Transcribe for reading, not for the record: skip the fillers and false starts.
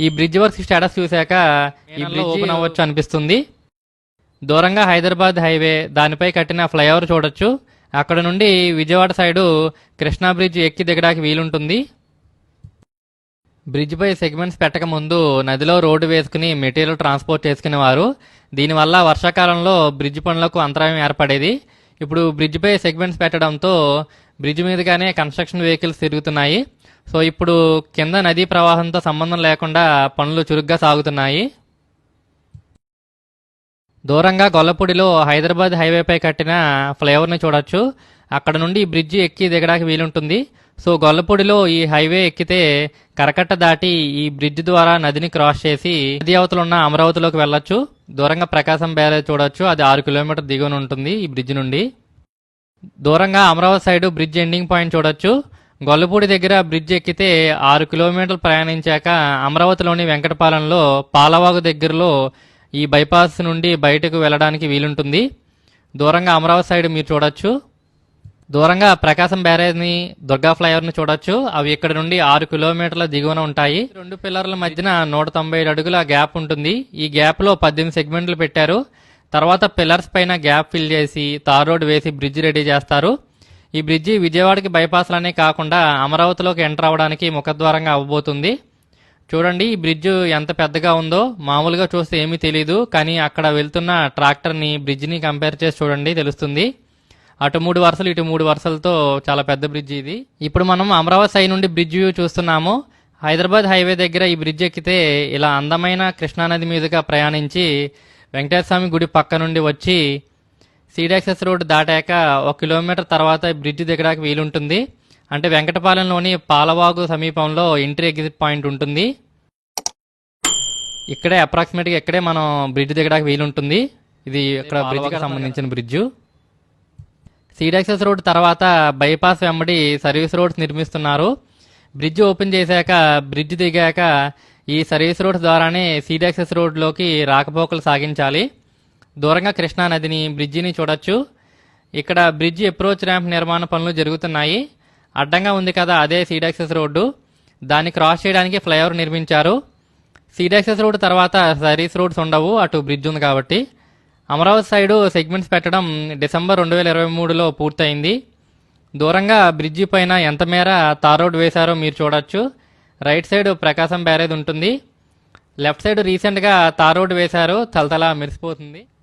ఈ bridge work status చూశాక ఈ బ్రిడ్జ్ ఓపెన్ అవ్వచ్చు అనిపిస్తుంది. దూరంగా హైదరాబాద్ హైవే, దానిపై కట్టిన ఫ్లైఓవర్ చూడొచ్చు. అక్కడ నుండి విజయవాడ సైడు కృష్ణా బ్రిడ్జ్ ఎక్కి దిగడానికి వీలుంటుంది. బ్రిడ్జ్ పై సెగ్మెంట్స్ పెట్టక ముందు నదిలో రోడ్డు వేసుకుని మెటీరియల్ ట్రాన్స్పోర్ట్ చేసుకునేవారు. దీనివల్ల వర్షాకాలంలో బ్రిడ్జ్ పనులకు అంతరాయం ఏర్పడేది. ఇప్పుడు బ్రిడ్జ్ పై సెగ్మెంట్స్ పెట్టడంతో బ్రిడ్జ్ మీదుగానే కన్స్ట్రక్షన్ వెహికల్స్ తిరుగుతున్నాయి. సో ఇప్పుడు కింద నదీ ప్రవాహంతో సంబంధం లేకుండా పనులు చురుగ్గా సాగుతున్నాయి. దూరంగా గొల్లపూడిలో హైదరాబాద్ హైవేపై కట్టిన ఫ్లైఓవర్ని చూడొచ్చు. అక్కడ నుండి బ్రిడ్జి ఎక్కి దిగడానికి వీలుంటుంది. సో గొల్లపూడిలో ఈ హైవే ఎక్కితే కరకట్ట దాటి ఈ బ్రిడ్జ్ ద్వారా నదిని క్రాస్ చేసి నది అవతల ఉన్న అమరావతిలోకి వెళ్ళొచ్చు. దూరంగా ప్రకాశం బ్యారేజ్ చూడొచ్చు, అది 6 కిలోమీటర్ దిగువన ఉంటుంది ఈ బ్రిడ్జ్ నుండి. దూరంగా Amaravati side bridge ending point చూడొచ్చు. గొల్లపూడి దగ్గర బ్రిడ్జ్ ఎక్కితే 6 కిలోమీటర్లు ప్రయాణించాక అమరావతిలోని వెంకటపాలెంలో పాలవాగు దగ్గరలో ఈ బైపాస్ నుండి బయటకు వెళ్ళడానికి వీలుంటుంది. దూరంగా అమరావతి సైడ్ మీరు చూడొచ్చు. దూరంగా ప్రకాశం బ్యారేజ్ని, దుర్గా ఫ్లైఓవర్ని చూడొచ్చు. అవి ఇక్కడ నుండి 6 కిలోమీటర్ల దిగువన ఉంటాయి. 2 పిల్లర్ల మధ్యన 197 అడుగుల గ్యాప్ ఉంటుంది. ఈ గ్యాప్ లో 18 సెగ్మెంట్లు పెట్టారు. తర్వాత పిల్లర్స్ పైన గ్యాప్ ఫిల్ చేసి తార్ రోడ్ వేసి బ్రిడ్జ్ రెడీ చేస్తారు. ఈ బ్రిడ్జి విజయవాడకి బైపాస్లనే కాకుండా అమరావతిలోకి ఎంటర్ అవ్వడానికి ముఖద్వారంగా అవ్వబోతుంది. చూడండి ఈ బ్రిడ్జ్ ఎంత పెద్దగా ఉందో. మామూలుగా చూస్తే ఏమీ తెలీదు, కానీ అక్కడ వెళ్తున్న ట్రాక్టర్ని బ్రిడ్జిని కంపేర్ చేసి చూడండి తెలుస్తుంది. అటు 3 వరుసలు, ఇటు 3 వరుసలతో చాలా పెద్ద బ్రిడ్జ్ ఇది. ఇప్పుడు మనం అమరావతి సైడ్ నుండి బ్రిడ్జ్ వ్యూ చూస్తున్నాము. హైదరాబాద్ హైవే దగ్గర ఈ బ్రిడ్జ్ ఎక్కితే ఇలా అందమైన కృష్ణానది మీదుగా ప్రయాణించి వెంకటేశ్వర స్వామి గుడి పక్క నుండి వచ్చి సీడాక్సెస్ రోడ్ దాటాక 1 కిలోమీటర్ తర్వాత బ్రిడ్జ్ దిగడానికి వీలుంటుంది. అంటే వెంకటపాలెంలోని పాలవాగు సమీపంలో ఎంట్రీ ఎగ్జిట్ పాయింట్ ఉంటుంది. ఇక్కడే అప్రాక్సిమేట్గా ఇక్కడే మనం బ్రిడ్జ్ దిగడానికి వీలుంటుంది. ఇది ఇక్కడ బ్రిడ్జ్కి సంబంధించిన బ్రిడ్జ్. సీడాక్సెస్ రోడ్ తర్వాత బైపాస్ వెంబడి సర్వీస్ రోడ్స్ నిర్మిస్తున్నారు. బ్రిడ్జ్ ఓపెన్ చేశాక బ్రిడ్జ్ దిగాక ఈ సర్వీస్ రోడ్స్ ద్వారానే సీడాక్సెస్ రోడ్లోకి రాకపోకలు సాగించాలి. దూరంగా కృష్ణా నదిని, బ్రిడ్జిని చూడొచ్చు. ఇక్కడ బ్రిడ్జ్ అప్రోచ్ ర్యాంప్ నిర్మాణ పనులు జరుగుతున్నాయి. అడ్డంగా ఉంది కదా, అదే సీడాక్సెస్ రోడ్డు. దాన్ని క్రాస్ చేయడానికి ఫ్లైఓవర్ నిర్మించారు. సీడాక్సెస్ రోడ్ తర్వాత సర్వీస్ రోడ్స్ ఉండవు, అటు బ్రిడ్జ్ ఉంది కాబట్టి. అమరావతి సైడు సెగ్మెంట్స్ పెట్టడం డిసెంబర్ 2023లో పూర్తయింది. దూరంగా బ్రిడ్జి పైన ఎంత మేర తార్ రోడ్ వేశారో మీరు చూడొచ్చు. రైట్ సైడ్ ప్రకాశం బ్యారేజ్ ఉంటుంది. లెఫ్ట్ సైడ్ రీసెంట్గా తార్ రోడ్ వేశారు, తలతలా మెరిసిపోతుంది.